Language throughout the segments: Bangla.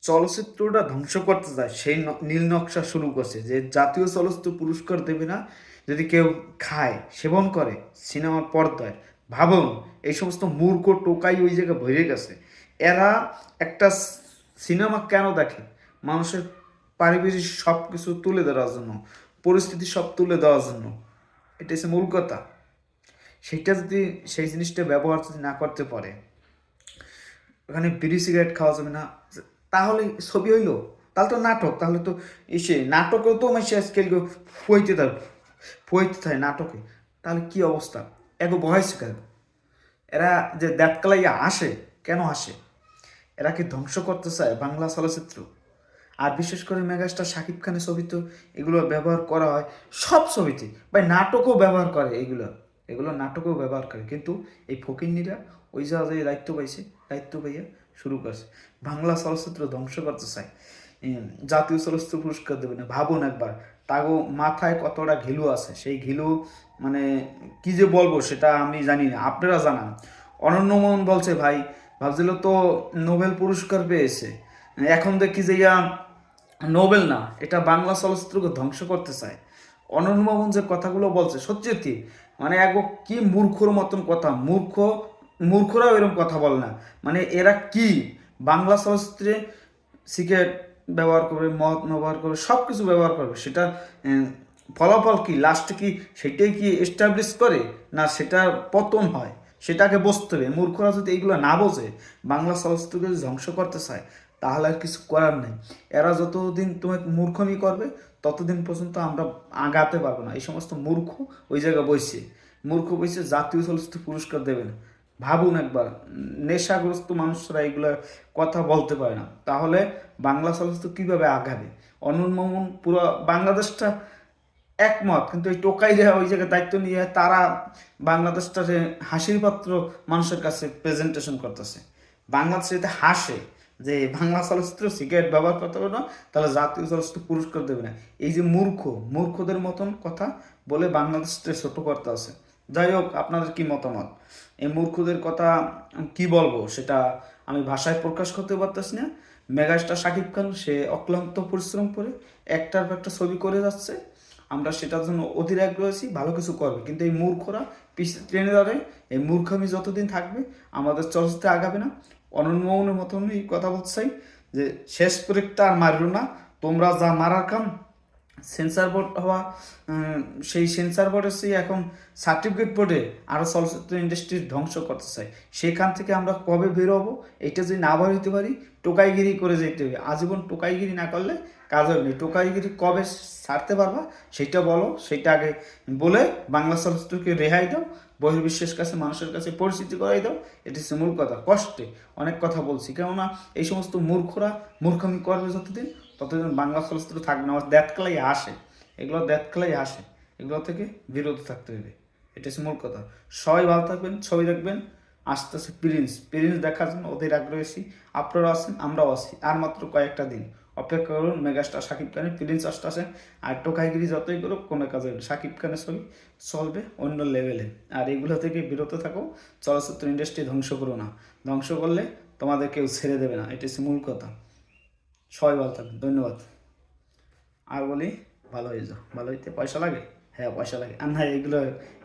চলচ্চিত্রটা ধ্বংস করতে যায় সেই নীল নকশা শুরু করছে যে জাতীয় চলচ্চিত্র পুরস্কার দেবে না যদি কেউ খায় সেবন করে সিনেমার পর্দায়। ভাবুন, এই সমস্ত মূর্খ টোকাই ওই জায়গায় ভরে গেছে। এরা একটা সিনেমা কেন দেখে? মানুষের পারিবারিক সব কিছু তুলে ধরার জন্য, পরিস্থিতি সব তুলে দেওয়ার জন্য। এটা হচ্ছে মূল কথা। সেইটা যদি সেই জিনিসটা ব্যবহার যদি না করতে পারে, ওখানে বিড়ি সিগারেট খাওয়া যাবে না, তাহলে ছবি হইলো? তাহলে তো নাটক, তাহলে তো এসে নাটকেও তো মাসে আজকাল ফুয়াইতে থাকে, ফুয়াইতে থাকে নাটকে। তাহলে কি অবস্থা? এগো বয়স কেন? এরা যে দ্যাতকালাইয়া আসে, কেন আসে? এরা কি ধ্বংস করতে চায় বাংলা চলচ্চিত্র? আর বিশেষ করে মেগাস্টার শাকিব খানের ছবি তো এগুলো ব্যবহার করা হয় সব ছবিতে, বা নাটকও ব্যবহার করে এগুলো, এগুলো নাটকেও ব্যবহার করে। কিন্তু এই ফকিন্নিরা ওই যা যে দায়িত্ব পাইছে, দায়িত্ব পাইয়া শুরু করছে বাংলা চলচ্চিত্র ধ্বংস করতে চায়। জাতীয় চলচ্চিত্র পুরস্কার দেবে না। ভাবুন একবার, তাগো মাথায় কতটা ঘিলু আছে, সেই ঘিলু মানে কি যে বলবো সেটা আমি জানি না, আপনারা জানান। অনন্য মোহন বলছে ভাই, ভাবছিল তো নোবেল পুরস্কার পেয়েছে, এখন দেখি যে নোবেল না, এটা বাংলা চলচ্চিত্রকে ধ্বংস করতে চায়। অনন্য মোহন যে কথাগুলো বলছে সত্যি মানে এক কি মূর্খর মতন কথা। মূর্খরাও এরকম কথা বলে না। মানে এরা কি বাংলা চলচ্চিত্রে সিগারেট ব্যবহার করবে, মদ ব্যবহার করবে, সব কিছু ব্যবহার করবে, সেটা ফলাফল কি, লাস্টে কি সেটাই কি এস্টাবলিশ করে, না সেটা পতন হয়? সেটাকে বুঝতে হবে। মূর্খরা যদি এইগুলো না বোঝে, বাংলা চলচ্চিত্রকে যদি ধ্বংস করতে চায়, তাহলে আর কিছু করার নেই। এরা যতদিন তোমাকে মূর্খমি করবে, ততদিন পর্যন্ত আমরা আগাতে পারবো না। এই সমস্ত মূর্খ ওই জায়গায় বসছে, মূর্খ বসে জাতীয় চলচ্চিত্র পুরস্কার দেবে না। ভাবুন একবার, নেশাগ্রস্ত মানুষরা এগুলো কথা বলতে পারে না, তাহলে বাংলা চলচ্চিত্র কীভাবে আগাবে? অনন্য মোহন পুরো বাংলাদেশটা একমত, কিন্তু এই টোকাইরা ওই জায়গায় দায়িত্ব নিয়ে তারা বাংলাদেশটাকে হাসির পাত্র মানুষের কাছে প্রেজেন্টেশন করতেছে। বাংলাদেশে এতে হাসে যে বাংলা চলচ্চিত্র সিগারেট ব্যবহার করতে পারবে না, তাহলে জাতীয় চলচ্চিত্র পুরস্কার দেবে না। এই যে মূর্খদের মতন কথা বলে বাংলাদেশটা ছোট করতে আছে। যাই হোক, আপনাদের কি মতামত? এই মূর্খদের কথা কি বলবো সেটা আমি ভাষায় প্রকাশ করতে পারতেছি না। মেগাস্টার শাকিব খান সে অক্লান্ত পরিশ্রম করে একটার পর একটা ছবি করে যাচ্ছে, আমরা সেটার জন্য অধীর আগ্রহ আছি, ভালো কিছু করবে। কিন্তু এই মূর্খরা পিছিয়ে ট্রেনে দাঁড়ায়, এই মূর্খামি যতদিন থাকবে আমাদের চলচ্চিত্রে আগাবে না। অনন্য মোহনের মতন এই কথা বলতে চাই যে শেষ প্রজেক্টটা আর মারল না, তোমরা যা মারার কাম সেন্সার বোর্ড হওয়া, সেই সেন্সার বোর্ডের সেই এখন সার্টিফিকেট বোর্ডে আরও চলচ্চিত্র ইন্ডাস্ট্রি ধ্বংস করতে চাই। সেখান থেকে আমরা কবে বেরোবো? এটা যদি না বের হইতে পারি, টোকাইগিরি করে যেতে হবে। আজীবন টোকাইগিরি না করলে কাজ হবে না। টোকাইগিরি কবে ছাড়তে পারবা সেটা বলো, সেটা আগে বলে বাংলা চলচ্চিত্রকে রেহাই দাও, বহির্বিশ্বের কাছে মানুষের কাছে পরিচিতি করাই দাও। এটি হচ্ছে মূল কথা। কষ্টে অনেক কথা বলছি, কেননা এই সমস্ত মূর্খরা মূর্খামি করবে যতদিন, ততদিন বাংলা চলচ্চিত্র থাকবে না। আমার দ্যাতকালাই আসে, এগুলো দ্যাতকালাই আসে, এগুলো থেকে বিরত থাকতে হবে। এটা হচ্ছে মূল কথা। সবাই ভালো থাকবেন, ছবি দেখবেন। আসতে আসতে প্রিন্স দেখার জন্য ওদের আগ্রহী। আপনারা আছেন, আমরাও আছি। আর মাত্র কয়েকটা দিন অপেক্ষা করুন, মেগাস্টার শাকিব খানের প্রিন্স আসতেছে। আর টোকাইগিরি যতই করুক কোনো কাজে হবে না। শাকিব খানের ছবি চলবে অন্য লেভেলে। আর এগুলো থেকে বিরত থাকো, চলচ্চিত্র ইন্ডাস্ট্রি ধ্বংস করো না। ধ্বংস করলে তোমাদের কেউ ছেড়ে দেবে না, এটা হচ্ছে মূল কথা। সবাই ভালো থাকবেন, ধন্যবাদ। আর বলি, ভালো হয়ে যাও। ভালো হইতে পয়সা লাগে? হ্যাঁ পয়সা লাগে। আর না এইগুলো,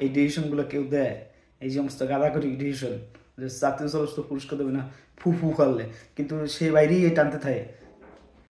এই ডিসিশনগুলো কেউ দেয়? এই সমস্ত গাদাগাদি ডিসিশন, যে জাতীয় চলচ্চিত্র পুরস্কার দেবে না ফু ফু করলে, কিন্তু সে বাইরেই টানতে থাকে।